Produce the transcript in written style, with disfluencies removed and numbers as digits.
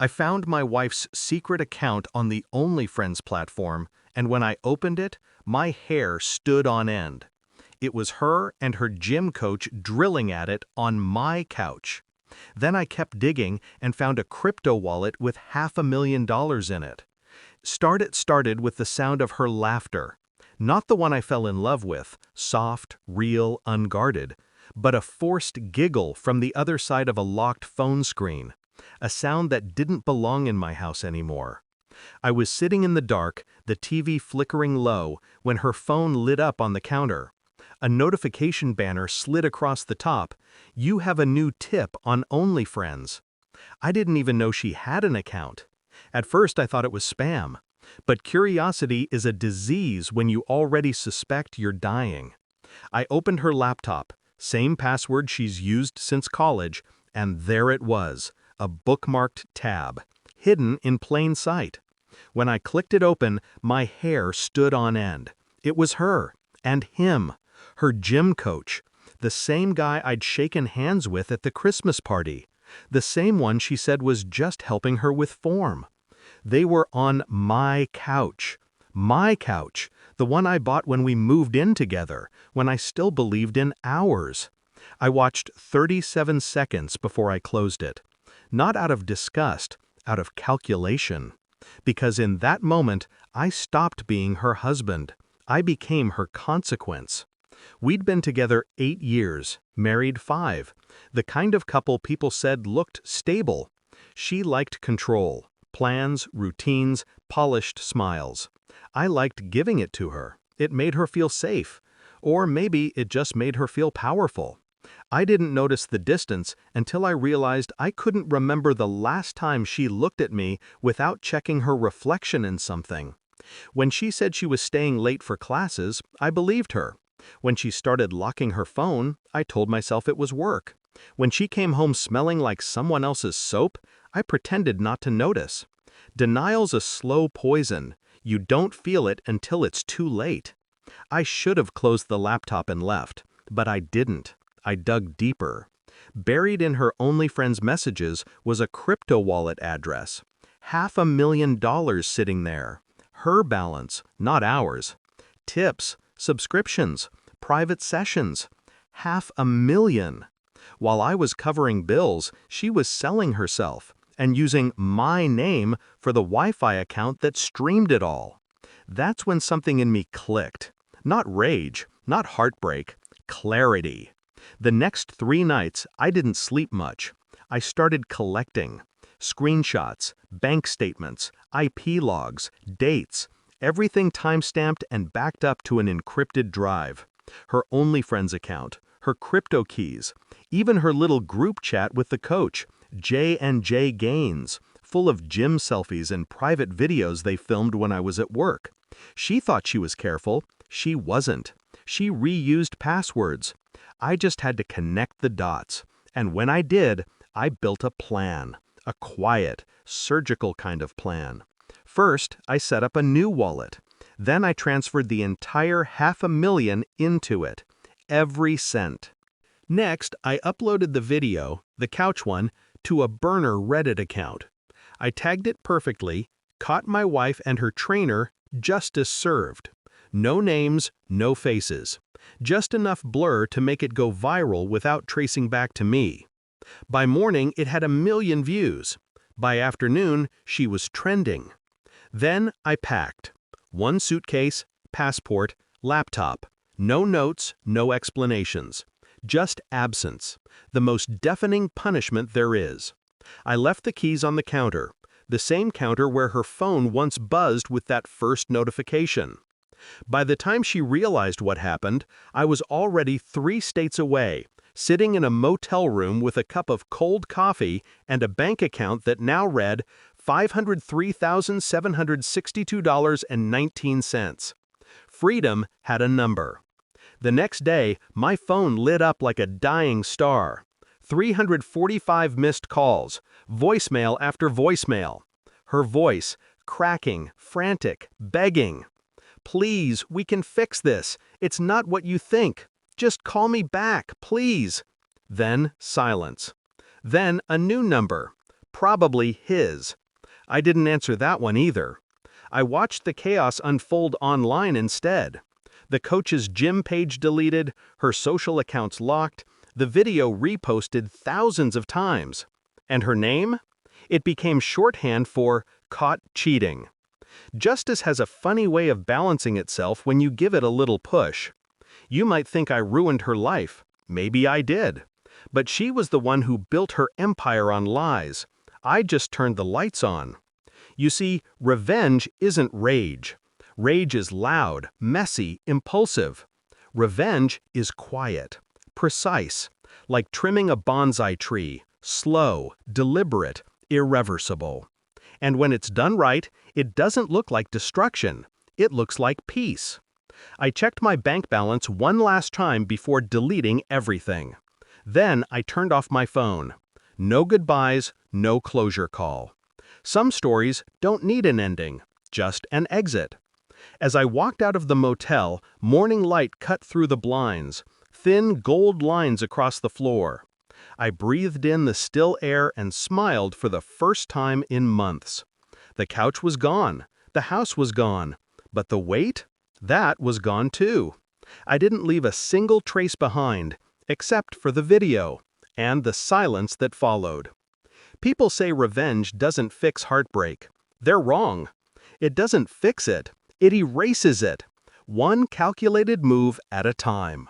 I found my wife's secret account on the OnlyFriends platform, and when I opened it, my hair stood on end. It was her and her gym coach drilling at it on my couch. Then I kept digging and found a crypto wallet with $500,000 in it. Started with the sound of her laughter. Not the one I fell in love with, soft, real, unguarded, but a forced giggle from the other side of a locked phone screen. A sound that didn't belong in my house anymore. I was sitting in the dark, the TV flickering low, when her phone lit up on the counter. A notification banner slid across the top. "You have a new tip on OnlyFriends." I didn't even know she had an account. At first I thought it was spam. But curiosity is a disease when you already suspect you're dying. I opened her laptop, same password she's used since college, and there it was, a bookmarked tab, hidden in plain sight. When I clicked it open, my hair stood on end. It was her, and him, her gym coach, the same guy I'd shaken hands with at the Christmas party, the same one she said was just helping her with form. They were on my couch, the one I bought when we moved in together, when I still believed in ours. I watched 37 seconds before I closed it. Not out of disgust, out of calculation. Because in that moment, I stopped being her husband. I became her consequence. We'd been together 8 years, married 5. The kind of couple people said looked stable. She liked control, plans, routines, polished smiles. I liked giving it to her. It made her feel safe. Or maybe it just made her feel powerful. I didn't notice the distance until I realized I couldn't remember the last time she looked at me without checking her reflection in something. When she said she was staying late for classes, I believed her. When she started locking her phone, I told myself it was work. When she came home smelling like someone else's soap, I pretended not to notice. Denial's a slow poison. You don't feel it until it's too late. I should have closed the laptop and left, but I didn't. I dug deeper. Buried in her OnlyFriends messages was a crypto wallet address. $500,000 sitting there. Her balance, not ours. Tips, subscriptions, private sessions. $500,000. While I was covering bills, she was selling herself and using my name for the Wi-Fi account that streamed it all. That's when something in me clicked. Not rage, not heartbreak, clarity. The next 3 nights, I didn't sleep much. I started collecting. Screenshots, bank statements, IP logs, dates, everything time-stamped and backed up to an encrypted drive. Her OnlyFriends account, her crypto keys, even her little group chat with the coach, J&J Gains, full of gym selfies and private videos they filmed when I was at work. She thought she was careful. She wasn't. She reused passwords. I just had to connect the dots. And when I did, I built a plan. A quiet, surgical kind of plan. First, I set up a new wallet. Then I transferred the entire $500,000 into it. Every cent. Next, I uploaded the video, the couch one, to a burner Reddit account. I tagged it perfectly, caught my wife and her trainer, justice served. No names, no faces. Just enough blur to make it go viral without tracing back to me. By morning, it had 1 million views. By afternoon, she was trending. Then I packed. 1 suitcase, passport, laptop. No notes, no explanations. Just absence. The most deafening punishment there is. I left the keys on the counter. The same counter where her phone once buzzed with that first notification. By the time she realized what happened, I was already 3 states away, sitting in a motel room with a cup of cold coffee and a bank account that now read $503,762.19. Freedom had a number. The next day, my phone lit up like a dying star. 345 missed calls, voicemail after voicemail. Her voice, cracking, frantic, begging. "Please, we can fix this. It's not what you think. Just call me back, please." Then silence. Then a new number. Probably his. I didn't answer that one either. I watched the chaos unfold online instead. The coach's gym page deleted, her social accounts locked, the video reposted thousands of times. And her name? It became shorthand for caught cheating. Justice has a funny way of balancing itself when you give it a little push. You might think I ruined her life. Maybe I did. But she was the one who built her empire on lies. I just turned the lights on. You see, revenge isn't rage. Rage is loud, messy, impulsive. Revenge is quiet, precise, like trimming a bonsai tree, slow, deliberate, irreversible. And when it's done right, it doesn't look like destruction. It looks like peace. I checked my bank balance one last time before deleting everything. Then I turned off my phone. No goodbyes, no closure call. Some stories don't need an ending, just an exit. As I walked out of the motel, morning light cut through the blinds, thin gold lines across the floor. I breathed in the still air and smiled for the first time in months. The couch was gone, the house was gone, but the weight? That was gone too. I didn't leave a single trace behind, except for the video, and the silence that followed. People say revenge doesn't fix heartbreak. They're wrong. It doesn't fix it, it erases it, one calculated move at a time.